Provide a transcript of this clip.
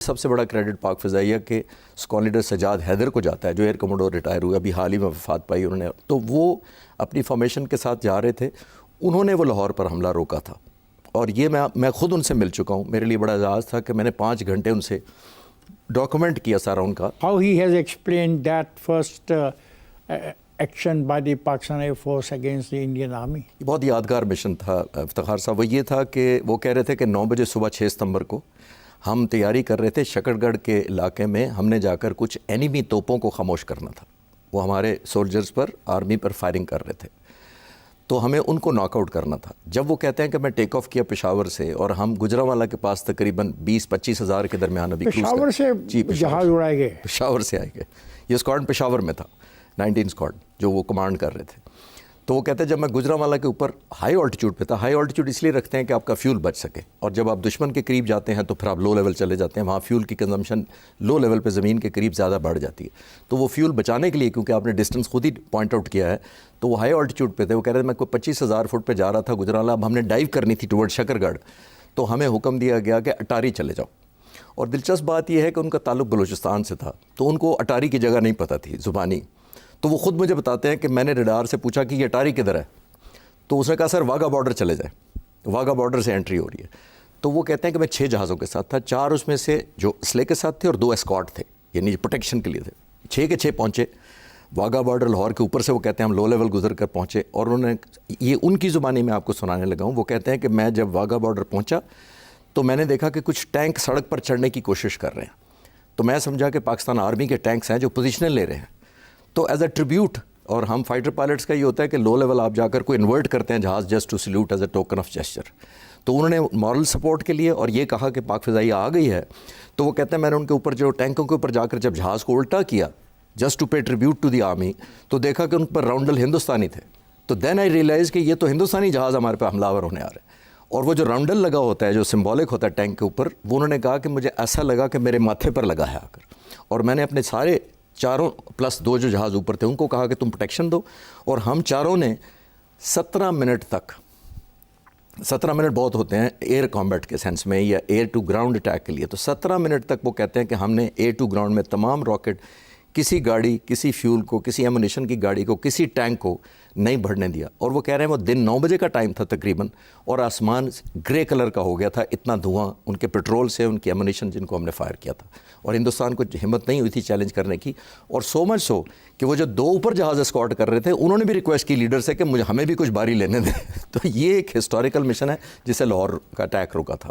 سب سے بڑا کریڈٹ پاک فضائیہ کے اسکواڈ لیڈر سجاد حیدر کو جاتا ہے، جو ایئر کموڈور ریٹائر ہوئے، ابھی حال ہی میں وفات پائی انہوں نے. تو وہ اپنی فارمیشن کے ساتھ جا رہے تھے، انہوں نے وہ لاہور پر حملہ روکا تھا. اور یہ میں خود ان سے مل چکا ہوں. میرے لیے بڑا اعزاز تھا کہ میں نے 5 گھنٹے ان سے ڈاکومنٹ کیا سارا ان کا. How he has explained that first action by the Pakistan Air Force against the Indian Army. بہت یادگار مشن تھا افتخار صاحب. وہ یہ تھا کہ وہ کہہ رہے تھے کہ 9 بجے صبح 6 ستمبر کو ہم تیاری کر رہے تھے شکر گڑھ کے علاقے میں. ہم نے جا کر کچھ اینیمی توپوں کو خاموش کرنا تھا. وہ ہمارے سولجرز پر، آرمی پر فائرنگ کر رہے تھے، تو ہمیں ان کو ناک آؤٹ کرنا تھا. جب وہ کہتے ہیں کہ میں ٹیک آف کیا پشاور سے، اور ہم گجرانوالہ کے پاس تقریباً 20-25 ہزار کے درمیان ابھی پشاور سے جہاز اڑائے گئے، پشاور سے آئے گئے. یہ اسکواڈ پشاور میں تھا، 19 اسکواڈ جو وہ کمانڈ کر رہے تھے. تو وہ کہتے ہیں جب میں گجرانوالہ کے اوپر ہائی آلٹیٹیوڈ پہ تھا. ہائی آلٹیٹیوڈ اس لیے رکھتے ہیں کہ آپ کا فیول بچ سکے، اور جب آپ دشمن کے قریب جاتے ہیں تو پھر آپ لو لیول چلے جاتے ہیں. وہاں فیول کی کنزمپشن لو لیول پہ زمین کے قریب زیادہ بڑھ جاتی ہے. تو وہ فیول بچانے کے لیے، کیونکہ آپ نے ڈسٹنس خود ہی پوائنٹ آؤٹ کیا ہے، تو وہ ہائی آلٹیٹیوڈ پہ تھے. وہ کہہ رہے تھے میں کوئی 25,000 فٹ پہ جا رہا تھا گجرانوالہ. اب ہم نے ڈائیو کرنی تھی ٹورڈ شکر گڑھ، تو ہمیں حکم دیا گیا کہ اٹاری چلے جاؤ. اور دلچسپ بات یہ ہے کہ ان کا تعلق بلوچستان سے تھا، تو ان کو اٹاری کی جگہ نہیں پتہ تھی زبانی. تو وہ خود مجھے بتاتے ہیں کہ میں نے ریڈار سے پوچھا کہ یہ اٹاری کدھر ہے، تو اس نے کہا سر واگا بارڈر چلے جائیں، واگا بارڈر سے انٹری ہو رہی ہے. تو وہ کہتے ہیں کہ میں 6 جہازوں کے ساتھ تھا. 4 اس میں سے جو اسلحے کے ساتھ تھے اور 2 اسکارٹ تھے، یعنی پروٹیکشن کے لیے تھے. 6 کے 6 پہنچے واگا بارڈر لاہور کے اوپر سے. وہ کہتے ہیں ہم لو لیول گزر کر پہنچے، اور انہوں نے یہ ان کی زبانی میں آپ کو سنانے لگا ہوں. وہ کہتے ہیں کہ میں جب واگا بارڈر پہنچا تو میں نے دیکھا کہ کچھ ٹینک سڑک پر چڑھنے کی کوشش کر رہے ہیں. تو میں سمجھا کہ پاکستان آرمی کے ٹینکس ہیں جو پوزیشنیں لے رہے ہیں. تو ایز اے ٹریبیوٹ، اور ہم فائٹر پائلٹس کا یہ ہوتا ہے کہ لو لیول آپ جا کر کوئی انورٹ کرتے ہیں جہاز just to salute as a token of gesture. تو انہوں نے مورل سپورٹ کے لیے اور یہ کہا کہ پاک فضائیہ آ گئی ہے. تو وہ کہتے ہیں میں نے ان کے اوپر جو ٹینکوں کے اوپر جا کر جب جہاز کو الٹا کیا just to pay tribute to the army, تو دیکھا کہ ان پر راؤنڈل ہندوستانی تھے. تو دین آئی ریئلائز کہ یہ تو ہندوستانی جہاز ہمارے پہ حملہ آور ہونے آ رہے ہیں. اور وہ جو راؤنڈل لگا ہوتا ہے جو سمبولک ہوتا ہے ٹینک کے اوپر، وہ انہوں نے کہا کہ مجھے ایسا لگا کہ میرے ماتھے پر لگا ہے آ کر. اور میں نے اپنے سارے 4 پلس 2 جو جہاز اوپر تھے ان کو کہا کہ تم پروٹیکشن دو. اور ہم 4 نے 17 منٹ تک، 17 منٹ بہت ہوتے ہیں ایئر کامبیٹ کے سینس میں یا ایئر ٹو گراؤنڈ اٹیک کے لیے. تو 17 منٹ تک وہ کہتے ہیں کہ ہم نے ایئر ٹو گراؤنڈ میں تمام راکٹ کسی گاڑی، کسی فیول کو، کسی ایمونیشن کی گاڑی کو، کسی ٹینک کو نہیں بڑھنے دیا. اور وہ کہہ رہے ہیں وہ دن 9 بجے کا ٹائم تھا تقریباً، اور آسمان گرے کلر کا ہو گیا تھا. اتنا دھواں ان کے پیٹرول سے، ان کی ایمونیشن جن کو ہم نے فائر کیا تھا. اور ہندوستان کو ہمت نہیں ہوئی تھی چیلنج کرنے کی. اور سو مچ سو کہ وہ جو 2 اوپر جہاز اسکارٹ کر رہے تھے انہوں نے بھی ریکویسٹ کی لیڈر سے کہ ہمیں بھی کچھ باری لینے دیں. تو یہ ایک ہسٹوریکل مشن ہے جسے لاہور کا اٹیک روکا تھا.